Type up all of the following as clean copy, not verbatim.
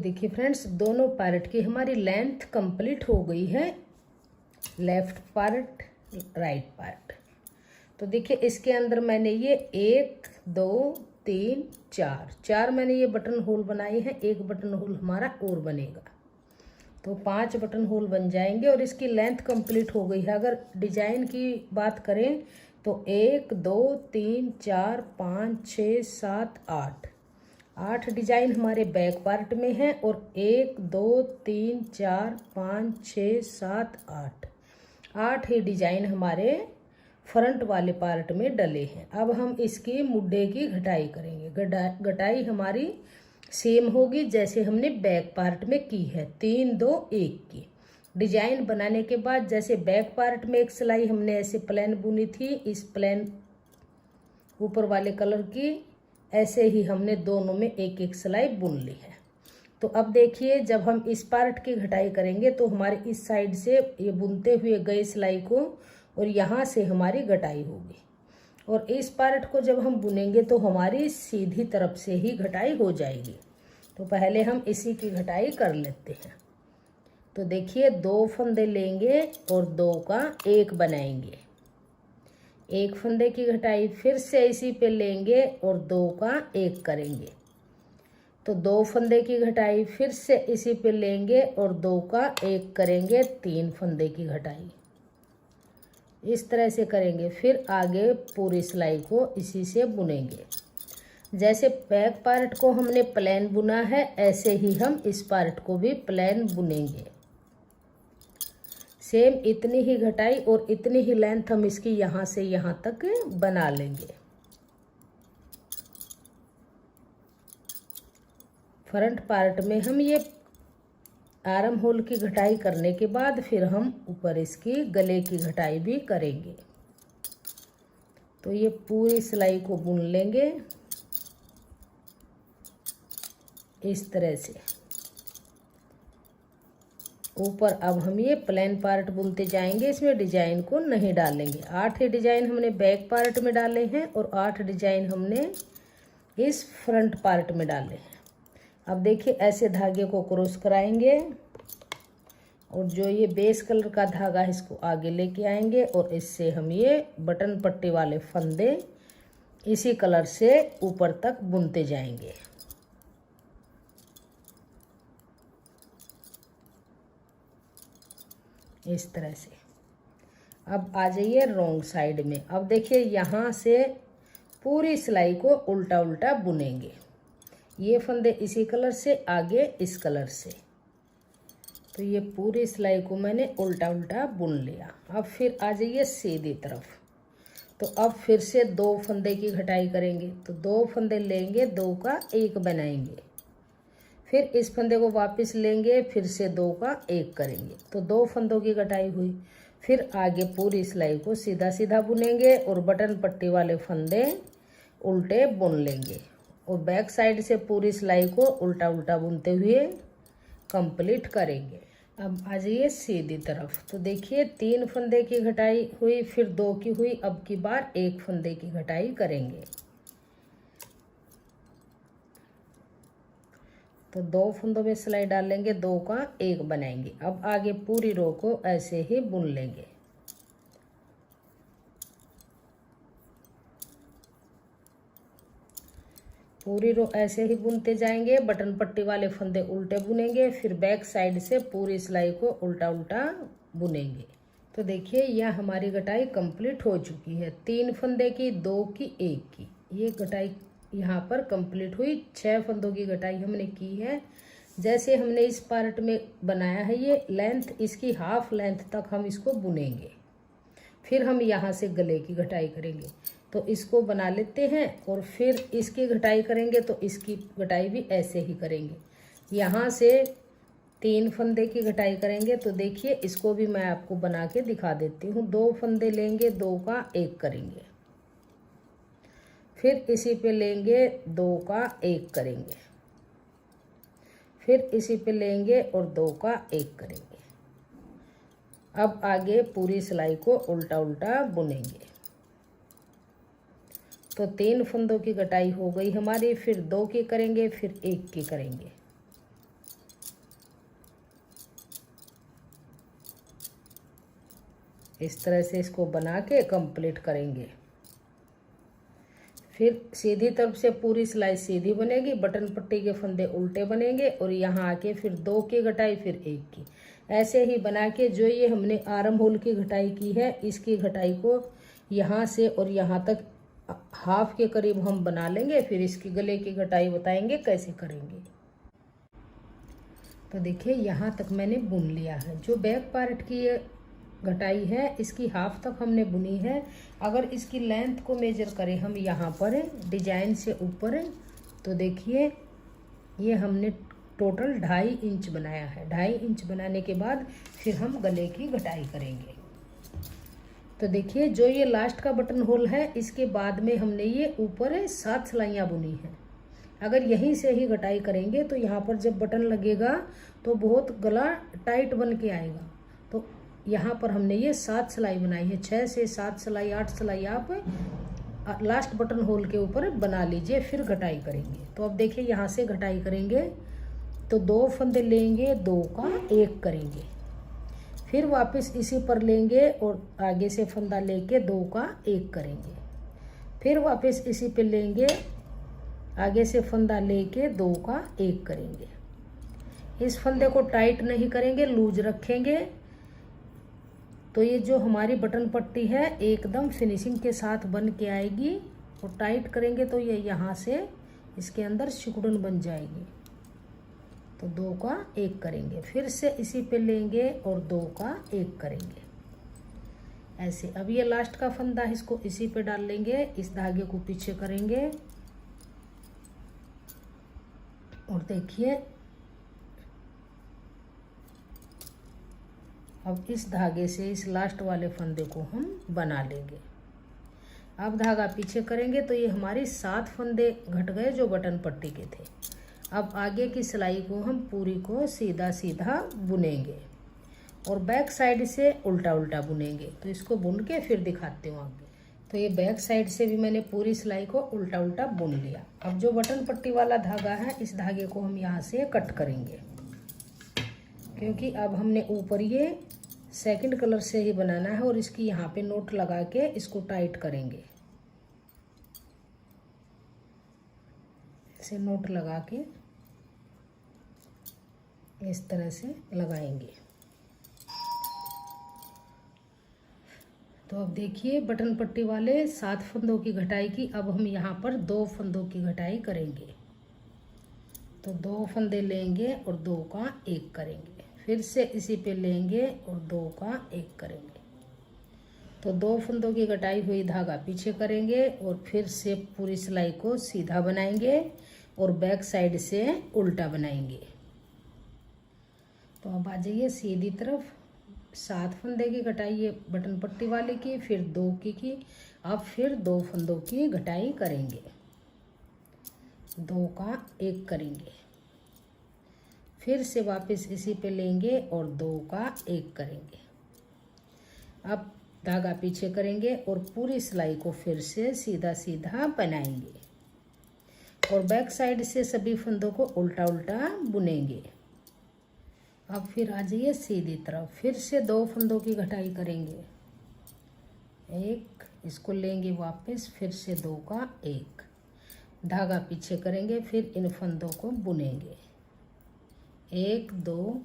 देखिए फ्रेंड्स, दोनों पार्ट की हमारी लेंथ कंप्लीट हो गई है, लेफ्ट पार्ट राइट पार्ट। तो देखिए इसके अंदर मैंने ये 1 2 3 4 मैंने ये बटन होल बनाए हैं। एक बटन होल हमारा और बनेगा, तो 5 बटन होल बन जाएंगे और इसकी लेंथ कंप्लीट हो गई है। अगर डिजाइन की बात करें तो 1 2 3 4 5 6 7 8 डिजाइन हमारे बैक पार्ट में है और 1 2 3 4 5 6 7 8 ही डिजाइन हमारे फ्रंट वाले पार्ट में डले हैं। अब हम इसकी मुड्ढे की घटाई करेंगे। घटाई हमारी सेम होगी जैसे हमने बैक पार्ट में की है, 3 2 1 की। डिजाइन बनाने के बाद जैसे बैक पार्ट में एक सिलाई हमने ऐसे प्लेन बुनी थी, इस प्लेन ऊपर वाले कलर की, ऐसे ही हमने दोनों में एक एक सिलाई बुन ली है। तो अब देखिए जब हम इस पार्ट की घटाई करेंगे तो हमारे इस साइड से ये बुनते हुए गए सिलाई को और यहाँ से हमारी घटाई होगी, और इस पार्ट को जब हम बुनेंगे तो हमारी सीधी तरफ से ही घटाई हो जाएगी। तो पहले हम इसी की घटाई कर लेते हैं। तो देखिए 2 फंदे लेंगे और 2 का 1 बनाएंगे। एक फंदे की घटाई फिर से इसी पे लेंगे और 2 का 1 करेंगे। तो 2 फंदे की घटाई फिर से इसी पे लेंगे और 2 का 1 करेंगे। 3 फंदे की घटाई इस तरह से करेंगे। फिर आगे पूरी सिलाई को इसी से बुनेंगे। जैसे बैक पार्ट को हमने प्लेन बुना है, ऐसे ही हम इस पार्ट को भी प्लेन बुनेंगे। सेम इतनी ही घटाई और इतनी ही लेंथ हम इसकी यहाँ से यहाँ तक बना लेंगे। फ्रंट पार्ट में हम ये आर्म होल की घटाई करने के बाद फिर हम ऊपर इसकी गले की घटाई भी करेंगे। तो ये पूरी सिलाई को बुन लेंगे इस तरह से। ऊपर अब हम ये प्लेन पार्ट बुनते जाएंगे, इसमें डिजाइन को नहीं डालेंगे। 8 ही डिजाइन हमने बैक पार्ट में डाले हैं और 8 डिजाइन हमने इस फ्रंट पार्ट में डाले हैं। अब देखिए ऐसे धागे को क्रॉस कराएंगे और जो ये बेस कलर का धागा है इसको आगे लेके आएंगे और इससे हम ये बटन पट्टी वाले फंदे इसी कलर से ऊपर तक बुनते जाएंगे। इस तरह से। अब आ जाइए रॉन्ग साइड में। अब देखिए यहाँ से पूरी सिलाई को उल्टा उल्टा बुनेंगे। ये फंदे इसी कलर से, आगे इस कलर से। तो ये पूरी सिलाई को मैंने उल्टा उल्टा बुन लिया। अब फिर आ जाइए सीधी तरफ। तो अब फिर से 2 फंदे की घटाई करेंगे। तो 2 फंदे लेंगे, 2 का 1 बनाएंगे। फिर इस फंदे को वापस लेंगे, फिर से 2 का 1 करेंगे। तो 2 फंदों की घटाई हुई। फिर आगे पूरी सिलाई को सीधा सीधा बुनेंगे और बटन पट्टी वाले फंदे उल्टे बुन लेंगे और बैक साइड से पूरी सिलाई को उल्टा उल्टा बुनते हुए कंप्लीट करेंगे। अब आ जाइए सीधी तरफ। तो देखिए 3 फंदे की घटाई हुई, फिर 2 की हुई, अब की बार 1 फंदे की घटाई करेंगे। तो 2 फंदों में सिलाई डालेंगे, 2 का 1 बनाएंगे। अब आगे पूरी रो को ऐसे ही बुन लेंगे। पूरी रो ऐसे ही बुनते जाएंगे। बटन पट्टी वाले फंदे उल्टे बुनेंगे, फिर बैक साइड से पूरी सिलाई को उल्टा उल्टा बुनेंगे। तो देखिए यह हमारी घटाई कंप्लीट हो चुकी है। 3 फंदे की, 2 की, 1 की, ये घटाई यहाँ पर कंप्लीट हुई। 6 फंदों की घटाई हमने की है। जैसे हमने इस पार्ट में बनाया है, ये लेंथ इसकी हाफ लेंथ तक हम इसको बुनेंगे। फिर हम यहाँ से गले की घटाई करेंगे। तो इसको बना लेते हैं और फिर इसकी घटाई करेंगे। तो इसकी घटाई भी ऐसे ही करेंगे। यहाँ से 3 फंदे की घटाई करेंगे। तो देखिए इसको भी मैं आपको बना के दिखा देती हूँ। 2 फंदे लेंगे, 2 का 1 करेंगे। फिर इसी पे लेंगे, 2 का 1 करेंगे। फिर इसी पे लेंगे और 2 का 1 करेंगे। अब आगे पूरी सिलाई को उल्टा उल्टा बुनेंगे। तो 3 फंदों की कटाई हो गई हमारी। फिर 2 की करेंगे, फिर 1 की करेंगे। इस तरह से इसको बना के कंप्लीट करेंगे। फिर सीधी तरफ से पूरी सिलाई सीधी बनेगी, बटन पट्टी के फंदे उल्टे बनेंगे और यहाँ आके फिर 2 की घटाई फिर 1 की, ऐसे ही बना के जो ये हमने आर्म होल की घटाई की है इसकी घटाई को यहाँ से और यहाँ तक हाफ के करीब हम बना लेंगे। फिर इसकी गले की घटाई बताएंगे कैसे करेंगे। तो देखिए यहाँ तक मैंने बुन लिया है। जो बैक पार्ट की घटाई है इसकी हाफ तक हमने बुनी है। अगर इसकी लेंथ को मेजर करें हम यहाँ पर डिजाइन से ऊपर, तो देखिए ये हमने टोटल 2.5 इंच बनाया है। 2.5 इंच बनाने के बाद फिर हम गले की घटाई करेंगे। तो देखिए जो ये लास्ट का बटन होल है इसके बाद में हमने ये ऊपर 7 सिलाइयाँ बुनी हैं। अगर यहीं से ही घटाई करेंगे तो यहाँ पर जब बटन लगेगा तो बहुत गला टाइट बन के आएगा। तो यहाँ पर हमने ये 7 सिलाई बनाई है। 6 से 7 सिलाई 8 सिलाई आप लास्ट बटन होल के ऊपर बना लीजिए, फिर घटाई करेंगे। तो अब देखिए यहाँ से घटाई करेंगे तो 2 फंदे लेंगे, 2 का 1 करेंगे, फिर वापस इसी पर लेंगे और आगे से फंदा लेके 2 का 1 करेंगे, फिर वापस इसी पे लेंगे, आगे से फंदा लेके 2 का 1 करेंगे। इस फंदे को टाइट नहीं करेंगे, लूज रखेंगे। तो ये जो हमारी बटन पट्टी है एकदम फिनिशिंग के साथ बन के आएगी। और टाइट करेंगे तो ये यहाँ से इसके अंदर सिकुड़न बन जाएगी। तो 2 का 1 करेंगे, फिर से इसी पे लेंगे और 2 का 1 करेंगे ऐसे। अब ये लास्ट का फंदा है इसको इसी पे डाल लेंगे, इस धागे को पीछे करेंगे और देखिए अब इस धागे से इस लास्ट वाले फंदे को हम बना लेंगे। अब धागा पीछे करेंगे तो ये हमारी 7 फंदे घट गए जो बटन पट्टी के थे। अब आगे की सिलाई को हम पूरी को सीधा सीधा बुनेंगे और बैक साइड से उल्टा उल्टा बुनेंगे। तो इसको बुन के फिर दिखाती हूँ आगे। तो ये बैक साइड से भी मैंने पूरी सिलाई को उल्टा उल्टा बुन लिया। अब जो बटन पट्टी वाला धागा है इस धागे को हम यहाँ से कट करेंगे, क्योंकि अब हमने ऊपर ये सेकंड कलर से ही बनाना है और इसकी यहाँ पे नोट लगा के इसको टाइट करेंगे। ऐसे नोट लगा के इस तरह से लगाएंगे। तो अब देखिए बटन पट्टी वाले 7 फंदों की घटाई की। अब हम यहाँ पर 2 फंदों की घटाई करेंगे। तो 2 फंदे लेंगे और 2 का 1 करेंगे, फिर से इसी पे लेंगे और 2 का 1 करेंगे। तो 2 फंदों की घटाई हुई धागा पीछे करेंगे और फिर से पूरी सिलाई को सीधा बनाएंगे और बैक साइड से उल्टा बनाएंगे। तो अब आ जाइए सीधी तरफ। 7 फंदे की घटाई ये बटन पट्टी वाले की, फिर 2 की। अब फिर 2 फंदों की घटाई करेंगे, 2 का 1 करेंगे, फिर से वापस इसी पे लेंगे और 2 का 1 करेंगे। अब धागा पीछे करेंगे और पूरी सिलाई को फिर से सीधा सीधा बनाएंगे और बैक साइड से सभी फंदों को उल्टा उल्टा बुनेंगे। अब फिर आ जाइए सीधी तरफ, फिर से 2 फंदों की घटाई करेंगे, 1, इसको लेंगे वापस, फिर से 2 का 1, धागा पीछे करेंगे, फिर इन फंदों को बुनेंगे। 1 2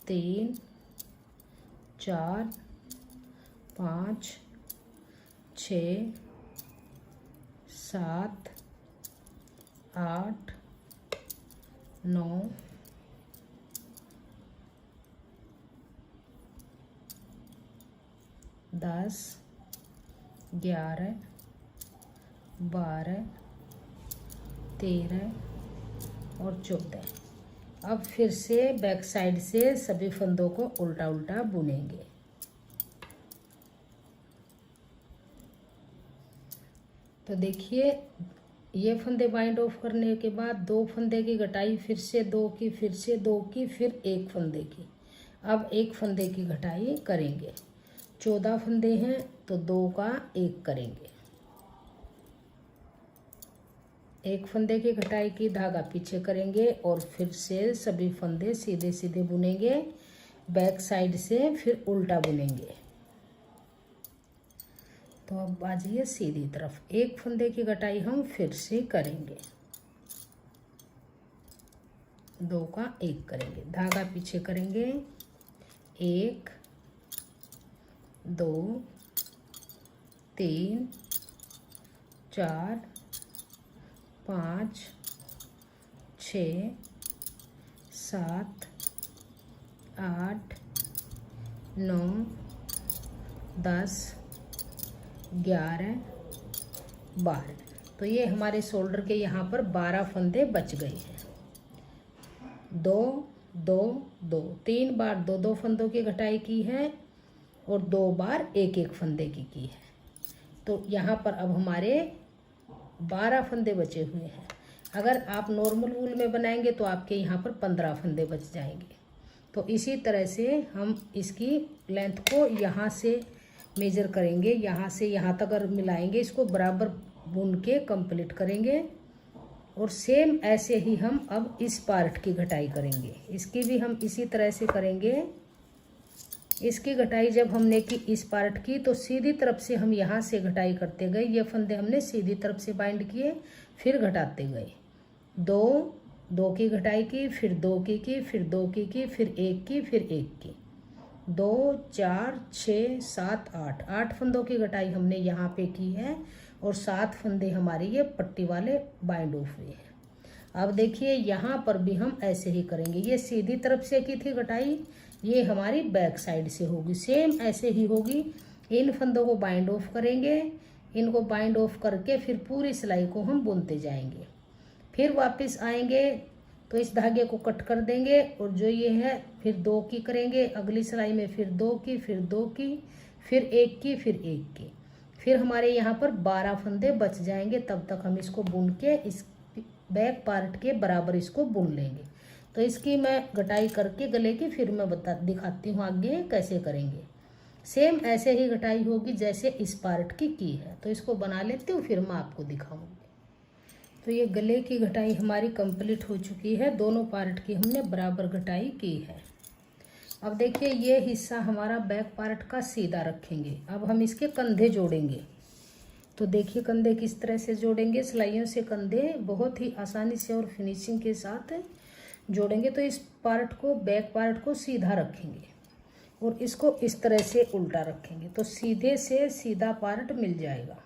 3 4 5 6 7 8 9 10 11 12 13 और 14। अब फिर से बैक साइड से सभी फंदों को उल्टा उल्टा बुनेंगे। तो देखिए ये फंदे बाइंड ऑफ करने के बाद 2 फंदे की घटाई, फिर से 2 की, फिर से 2 की, फिर 1 फंदे की। अब 1 फंदे की घटाई करेंगे। 14 फंदे हैं तो 2 का 1 करेंगे। 1 फंदे की घटाई की, धागा पीछे करेंगे और फिर से सभी फंदे सीधे सीधे बुनेंगे, बैक साइड से फिर उल्टा बुनेंगे। तो अब बाजिए सीधी तरफ, एक फंदे की कटाई हम फिर से करेंगे, 2 का 1 करेंगे, धागा पीछे करेंगे, 1 2 3 4 5 6 7 8 9 10 11 12। तो ये हमारे शोल्डर के यहाँ पर 12 फंदे बच गए हैं। 2 2 2, 3 बार 2 2 फंदों की घटाई की है और 2 बार 1 1 फंदे की है। तो यहाँ पर अब हमारे 12 फंदे बचे हुए हैं। अगर आप नॉर्मल वूल में बनाएंगे तो आपके यहाँ पर 15 फंदे बच जाएंगे। तो इसी तरह से हम इसकी लेंथ को यहाँ से मेजर करेंगे, यहाँ से यहाँ तक अगर मिलाएंगे, इसको बराबर बुन के कंप्लीट करेंगे। और सेम ऐसे ही हम अब इस पार्ट की घटाई करेंगे, इसकी भी हम इसी तरह से करेंगे। इसकी घटाई जब हमने की इस पार्ट की तो सीधी तरफ से हम यहाँ से घटाई करते गए, ये फंदे हमने सीधी तरफ से बाइंड किए, फिर घटाते गए। 2 2 की घटाई की, फिर 2 की, फिर 2 की, फिर 1 की, फिर 1 की, 2 4 6 7 8 8 फंदों की घटाई हमने यहाँ पे की है और 7 फंदे हमारे ये पट्टी वाले बाइंड ऑफ हुए हैं। अब देखिए यहाँ पर भी हम ऐसे ही करेंगे, ये सीधी तरफ से की थी घटाई, ये हमारी बैक साइड से होगी, सेम ऐसे ही होगी। इन फंदों को बाइंड ऑफ करेंगे, इनको बाइंड ऑफ करके फिर पूरी सिलाई को हम बुनते जाएंगे। फिर वापस आएंगे तो इस धागे को कट कर देंगे और जो ये है फिर 2 की करेंगे, अगली सिलाई में फिर 2 की, फिर 2 की, फिर 1 की, फिर 1 की, फिर हमारे यहाँ पर 12 फंदे बच जाएंगे। तब तक हम इसको बुन के इस बैक पार्ट के बराबर इसको बुन लेंगे। तो इसकी मैं घटाई करके गले की फिर मैं दिखाती हूँ आगे कैसे करेंगे। सेम ऐसे ही घटाई होगी जैसे इस पार्ट की है। तो इसको बना लेती हूँ फिर मैं आपको दिखाऊंगी। तो ये गले की घटाई हमारी कंप्लीट हो चुकी है, दोनों पार्ट की हमने बराबर घटाई की है। अब देखिए ये हिस्सा हमारा बैक पार्ट का सीधा रखेंगे। अब हम इसके कंधे जोड़ेंगे। तो देखिए कंधे किस तरह से जोड़ेंगे, सिलाइयों से कंधे बहुत ही आसानी से और फिनिशिंग के साथ जोड़ेंगे। तो इस पार्ट को, बैक पार्ट को सीधा रखेंगे और इसको इस तरह से उल्टा रखेंगे तो सीधे से सीधा पार्ट मिल जाएगा।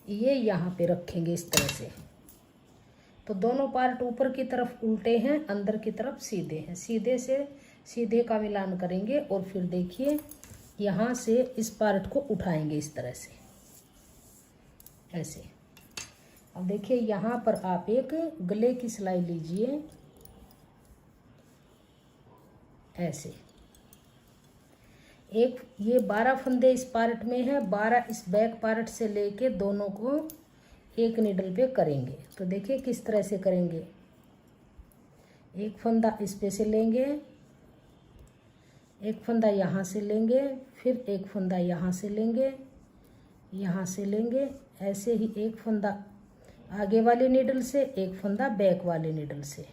ये यहाँ पे रखेंगे इस तरह से। तो दोनों पार्ट ऊपर की तरफ उल्टे हैं, अंदर की तरफ सीधे हैं। सीधे से सीधे का मिलान करेंगे और फिर देखिए यहाँ से इस पार्ट को उठाएंगे इस तरह से, ऐसे। अब देखिए यहाँ पर आप एक गले की सिलाई लीजिए, ऐसे। एक ये 12 फंदे इस पार्ट में है, 12 इस बैक पार्ट से लेके दोनों को एक नीडल पे करेंगे। तो देखिए किस तरह से करेंगे। एक फंदा इस पे से लेंगे, एक फंदा यहाँ से लेंगे, फिर एक फंदा यहाँ से लेंगे, यहाँ से लेंगे, ऐसे ही एक फंदा आगे वाले नीडल से, एक फंदा बैक वाले नीडल से,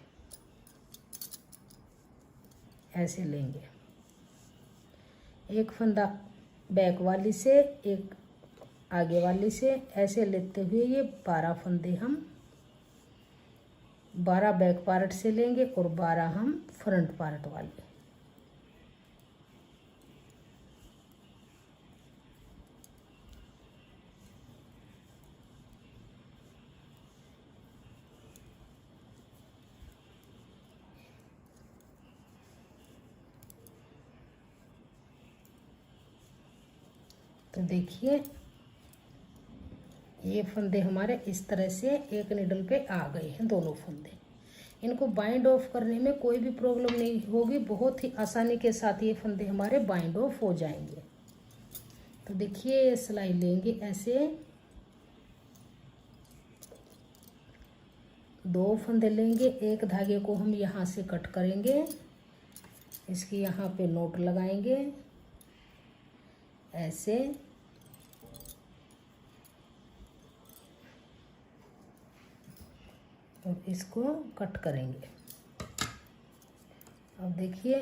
ऐसे लेंगे। एक फंदा बैक वाली से, एक आगे वाली से, ऐसे लेते हुए ये 12 फंदे हम 12 बैक पार्ट से लेंगे और 12 हम फ्रंट पार्ट वाले। तो देखिए ये फंदे हमारे इस तरह से एक निडल पे आ गए हैं, दोनों फंदे। इनको बाइंड ऑफ करने में कोई भी प्रॉब्लम नहीं होगी, बहुत ही आसानी के साथ ये फंदे हमारे बाइंड ऑफ हो जाएंगे। तो देखिए ये सिलाई लेंगे ऐसे, 2 फंदे लेंगे, एक धागे को हम यहाँ से कट करेंगे, इसकी यहाँ पे नोट लगाएंगे ऐसे, और इसको कट करेंगे। अब देखिए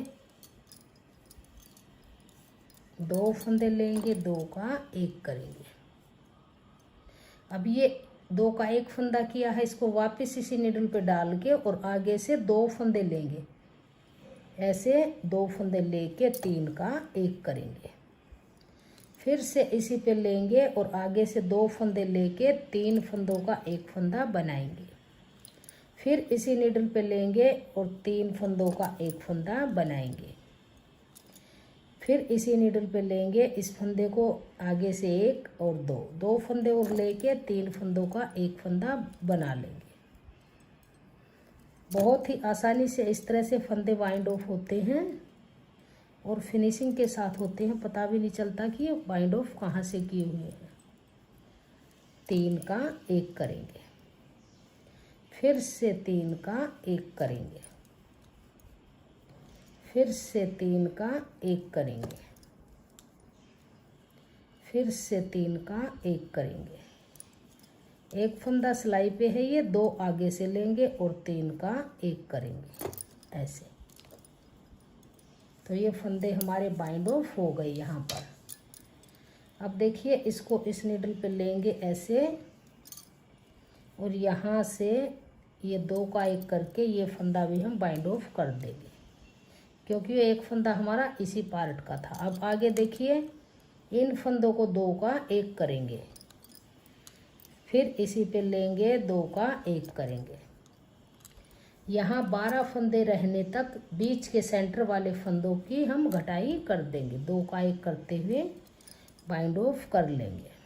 2 फंदे लेंगे, 2 का 1 करेंगे, अब ये 2 का एक फंदा किया है, इसको वापस इसी नीडल पे डाल के और आगे से 2 फंदे लेंगे, ऐसे 2 फंदे लेके 3 का एक करेंगे। फिर से इसी पे लेंगे और आगे से 2 फंदे लेके 3 फंदों का एक फंदा बनाएंगे। फिर इसी नीडल पे लेंगे और 3 फंदों का एक फंदा बनाएंगे। फिर इसी नीडल पे लेंगे, इस फंदे को आगे से 1 और 2 फंदे और लेके 3 फंदों का एक फंदा बना लेंगे। बहुत ही आसानी से इस तरह से फंदे वाइंड ऑफ होते हैं और फिनिशिंग के साथ होते हैं, पता भी नहीं चलता कि ये वाइंड ऑफ कहाँ से किए हुए हैं। 3 का एक करेंगे, फिर से 3 का एक करेंगे, फिर से 3 का एक करेंगे, फिर से 3 का एक करेंगे। एक फंदा सिलाई पे है, ये 2 आगे से लेंगे और 3 का एक करेंगे ऐसे। तो ये फंदे हमारे बाइंड ऑफ हो गए यहाँ पर। अब देखिए इसको इस नीडल पे लेंगे ऐसे और यहाँ से ये 2 का एक करके ये फंदा भी हम बाइंड ऑफ कर देंगे, क्योंकि ये एक फंदा हमारा इसी पार्ट का था। अब आगे देखिए इन फंदों को 2 का एक करेंगे, फिर इसी पे लेंगे 2 का एक करेंगे। यहाँ 12 फंदे रहने तक बीच के सेंटर वाले फंदों की हम घटाई कर देंगे, 2 का एक करते हुए बाइंड ऑफ कर लेंगे।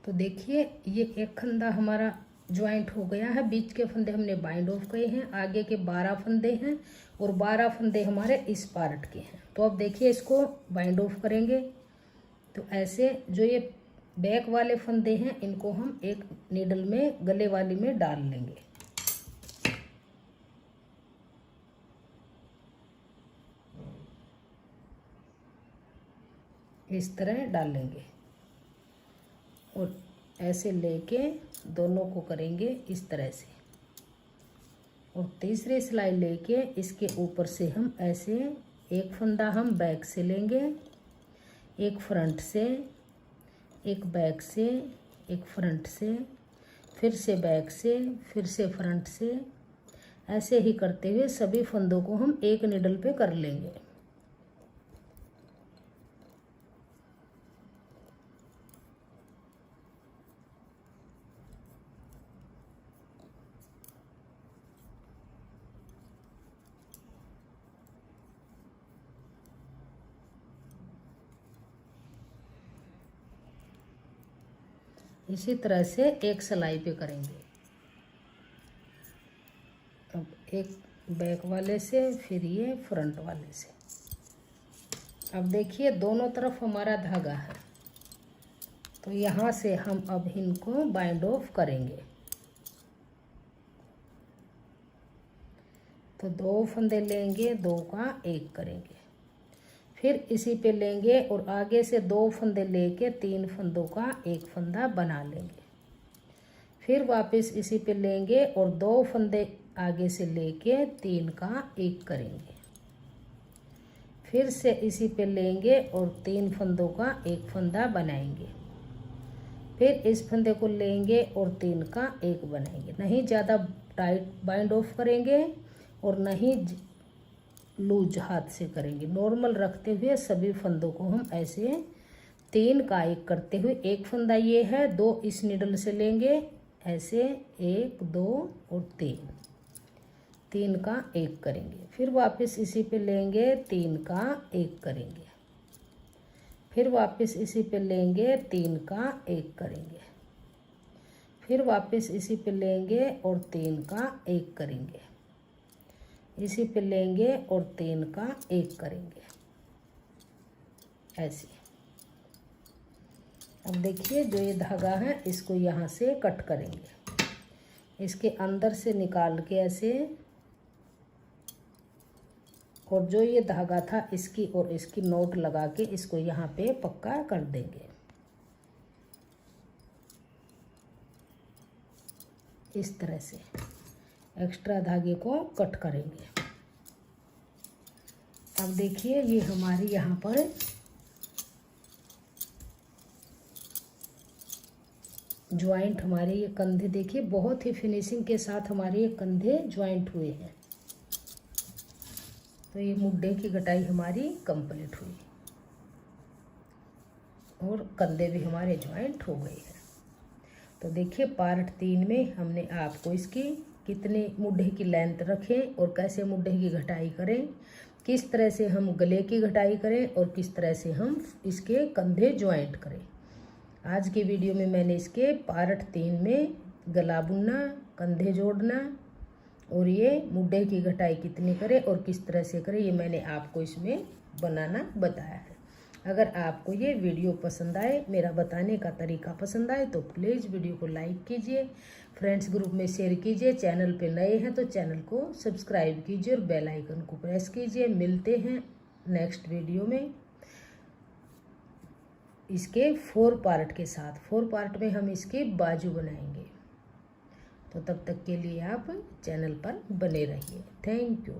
तो देखिए ये एक फंदा हमारा ज्वाइंट हो गया है, बीच के फंदे हमने बाइंड ऑफ किए हैं, आगे के 12 फंदे हैं और 12 फंदे हमारे इस पार्ट के हैं। तो अब देखिए इसको बाइंड ऑफ करेंगे। तो ऐसे जो ये बैक वाले फंदे हैं इनको हम एक नीडल में गले वाली में डाल लेंगे, इस तरह डालेंगे और ऐसे लेके दोनों को करेंगे इस तरह से। और तीसरी सिलाई लेके इसके ऊपर से हम ऐसे एक फंदा हम बैक से लेंगे, एक फ्रंट से, एक बैक से, एक फ्रंट से, फिर से बैक से, फिर से फ्रंट से, ऐसे ही करते हुए सभी फंदों को हम एक नीडल पे कर लेंगे। इसी तरह से एक सिलाई पे करेंगे। अब एक बैक वाले से, फिर ये फ्रंट वाले से। अब देखिए दोनों तरफ हमारा धागा है, तो यहाँ से हम अब इनको बाइंड ऑफ करेंगे। तो 2 फंदे लेंगे, 2 का एक करेंगे, फिर इसी पे लेंगे और आगे से 2 फंदे लेके 3 फंदों का एक फंदा बना लेंगे। फिर वापस इसी पे लेंगे और 2 फंदे आगे से लेके 3 का एक करेंगे। फिर से इसी पे लेंगे और 3 फंदों का एक फंदा बनाएंगे। फिर इस फंदे को लेंगे और 3 का एक बनाएंगे। नहीं ज़्यादा टाइट बाइंड ऑफ करेंगे और नहीं लूज हाथ से करेंगे, नॉर्मल रखते हुए सभी फंदों को हम ऐसे 3 का एक करते हुए, एक फंदा ये है, 2 इस निडल से लेंगे ऐसे 1 2 और 3 का एक करेंगे। फिर वापस इसी पे लेंगे, 3 का एक करेंगे, फिर वापस इसी पे लेंगे, 3 का एक करेंगे, फिर वापस इसी पे लेंगे और 3 का एक करेंगे, इसी पे लेंगे और 3 का एक करेंगे ऐसे। अब देखिए जो ये धागा है इसको यहाँ से कट करेंगे, इसके अंदर से निकाल के ऐसे, और जो ये धागा था इसकी और इसकी नोट लगा के इसको यहाँ पे पक्का कर देंगे। इस तरह से एक्स्ट्रा धागे को कट करेंगे। अब देखिए ये हमारी यहाँ पर ज्वाइंट हमारे ये कंधे देखिए बहुत ही फिनिशिंग के साथ हमारे ये कंधे ज्वाइंट हुए हैं। तो ये मुड्ढे की कटाई हमारी कंप्लीट हुई और कंधे भी हमारे ज्वाइंट हो गए हैं। तो देखिए पार्ट 3 में हमने आपको इसकी कितने मुड्ढे की लेंथ रखें और कैसे मुड्ढे की घटाई करें, किस तरह से हम गले की घटाई करें और किस तरह से हम इसके कंधे ज्वाइंट करें। आज की वीडियो में मैंने इसके पार्ट 3 में गला बुनना, कंधे जोड़ना और ये मुड्ढे की घटाई कितनी करें और किस तरह से करें, ये मैंने आपको इसमें बनाना बताया है। अगर आपको ये वीडियो पसंद आए, मेरा बताने का तरीका पसंद आए, तो प्लीज़ वीडियो को लाइक कीजिए, फ्रेंड्स ग्रुप में शेयर कीजिए, चैनल पे नए हैं तो चैनल को सब्सक्राइब कीजिए और बेल आइकन को प्रेस कीजिए। मिलते हैं नेक्स्ट वीडियो में इसके 4 पार्ट के साथ। 4 पार्ट में हम इसके बाजू बनाएंगे। तो तब तक के लिए आप चैनल पर बने रहिए। Thank you.